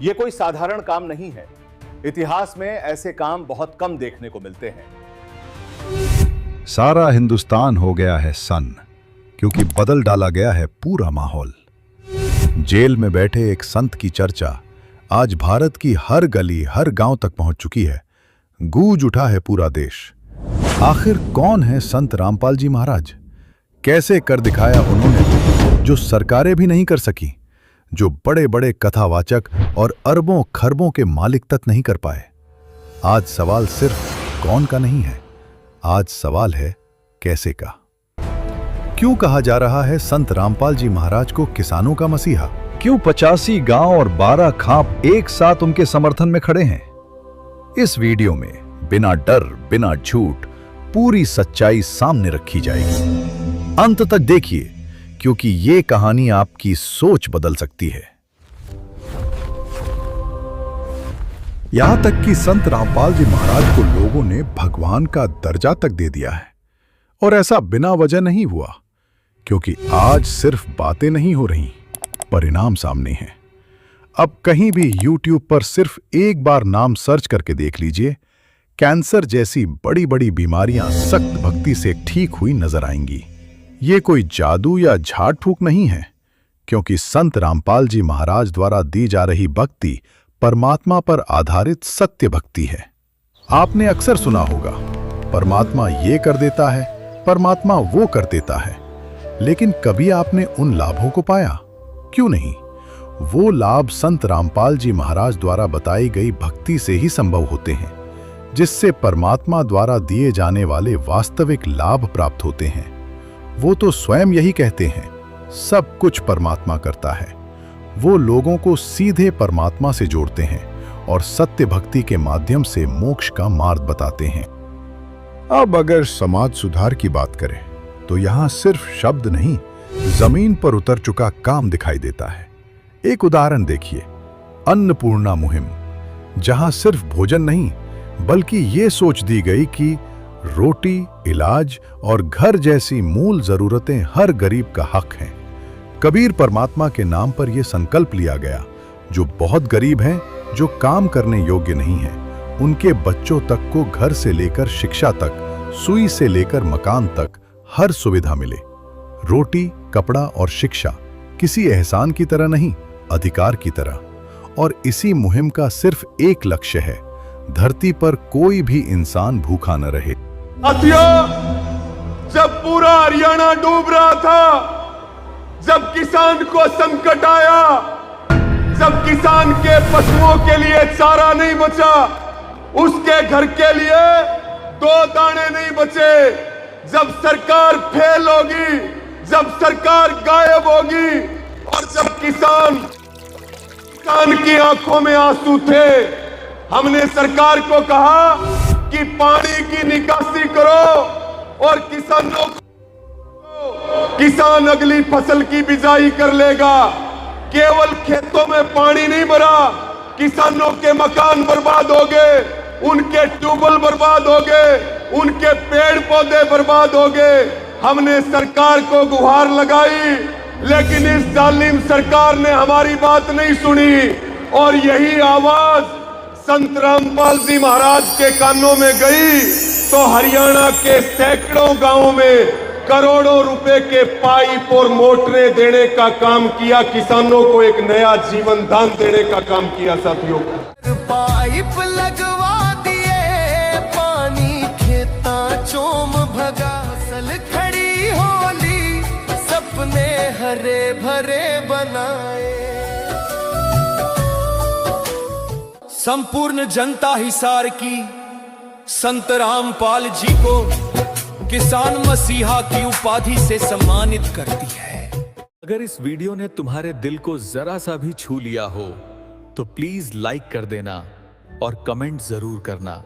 ये कोई साधारण काम नहीं है। इतिहास में ऐसे काम बहुत कम देखने को मिलते हैं। सारा हिंदुस्तान हो गया है सन्न, क्योंकि बदल डाला गया है पूरा माहौल। जेल में बैठे एक संत की चर्चा आज भारत की हर गली हर गांव तक पहुंच चुकी है। गूंज उठा है पूरा देश। आखिर कौन है संत रामपाल जी महाराज? कैसे कर दिखाया उन्होंने जो सरकारें भी नहीं कर सकी, जो बड़े बड़े कथावाचक और अरबों खरबों के मालिक तक नहीं कर पाए। आज सवाल सिर्फ कौन का नहीं है, आज सवाल है कैसे का। क्यों कहा जा रहा है संत रामपाल जी महाराज को किसानों का मसीहा? क्यों 85 गांव और 12 खाप एक साथ उनके समर्थन में खड़े हैं? इस वीडियो में बिना डर बिना झूठ पूरी सच्चाई सामने रखी जाएगी। अंत तक देखिए, क्योंकि ये कहानी आपकी सोच बदल सकती है। यहां तक कि संत रामपाल जी महाराज को लोगों ने भगवान का दर्जा तक दे दिया है। और ऐसा बिना वजह नहीं हुआ, क्योंकि आज सिर्फ बातें नहीं हो रही, परिणाम सामने हैं। अब कहीं भी YouTube पर सिर्फ एक बार नाम सर्च करके देख लीजिए, कैंसर जैसी बड़ी बड़ी बीमारियां सख्त भक्ति से ठीक हुई नजर आएंगी। ये कोई जादू या झाड़ फूक नहीं है, क्योंकि संत रामपाल जी महाराज द्वारा दी जा रही भक्ति परमात्मा पर आधारित सत्य भक्ति है। आपने अक्सर सुना होगा, परमात्मा ये कर देता है, परमात्मा वो कर देता है। लेकिन कभी आपने उन लाभों को पाया? क्यों नहीं? वो लाभ संत रामपाल जी महाराज द्वारा बताई गई भक्ति से ही संभव होते हैं, जिससे परमात्मा द्वारा दिए जाने वाले वास्तविक लाभ प्राप्त होते हैं। वो तो स्वयं यही कहते हैं, सब कुछ परमात्मा करता है। वो लोगों को सीधे परमात्मा से जोड़ते हैं और सत्य भक्ति के माध्यम से मोक्ष का मार्ग बताते हैं। अब अगर समाज सुधार की बात करें तो यहां सिर्फ शब्द नहीं, जमीन पर उतर चुका काम दिखाई देता है। एक उदाहरण देखिए, अन्नपूर्णा मुहिम, जहां सिर्फ भोजन नहीं बल्कि ये सोच दी गई कि रोटी, इलाज और घर जैसी मूल जरूरतें हर गरीब का हक हैं। कबीर परमात्मा के नाम पर यह संकल्प लिया गया, जो बहुत गरीब हैं, जो काम करने योग्य नहीं हैं, उनके बच्चों तक को घर से लेकर शिक्षा तक, सुई से लेकर मकान तक हर सुविधा मिले। रोटी, कपड़ा और शिक्षा किसी एहसान की तरह नहीं, अधिकार की तरह। और इसी मुहिम का सिर्फ एक लक्ष्य है, धरती पर कोई भी इंसान भूखा न रहे। जब पूरा हरियाणा डूब रहा था, जब किसान को संकट आया, जब किसान के पशुओं के लिए चारा नहीं बचा, उसके घर के लिए 2 दाने नहीं बचे, जब सरकार फेल होगी, जब सरकार गायब होगी और जब किसान की आंखों में आंसू थे, हमने सरकार को कहा कि पानी की निकासी करो और किसान अगली फसल की बिजाई कर लेगा। केवल खेतों में पानी नहीं भरा, किसानों के मकान बर्बाद हो गए, उनके ट्यूबवेल बर्बाद हो गए, उनके पेड़ पौधे बर्बाद हो गए। हमने सरकार को गुहार लगाई, लेकिन इस जालिम सरकार ने हमारी बात नहीं सुनी और यही आवाज संत रामपाल जी महाराज के कानों में गई तो हरियाणा के सैकड़ों गांवों में करोड़ों रुपए के पाइप और मोटरें देने का काम किया, किसानों को एक नया जीवन दान देने का काम किया। साथियों, पाइप लगवा दिए, पानी खेता चोम भगा, सल खड़ी होली, सपने हरे भरे बनाए। संपूर्ण जनता हिसार की संत रामपाल जी को किसान मसीहा की उपाधि से सम्मानित करती है। अगर इस वीडियो ने तुम्हारे दिल को जरा सा भी छू लिया हो तो प्लीज लाइक कर देना और कमेंट जरूर करना।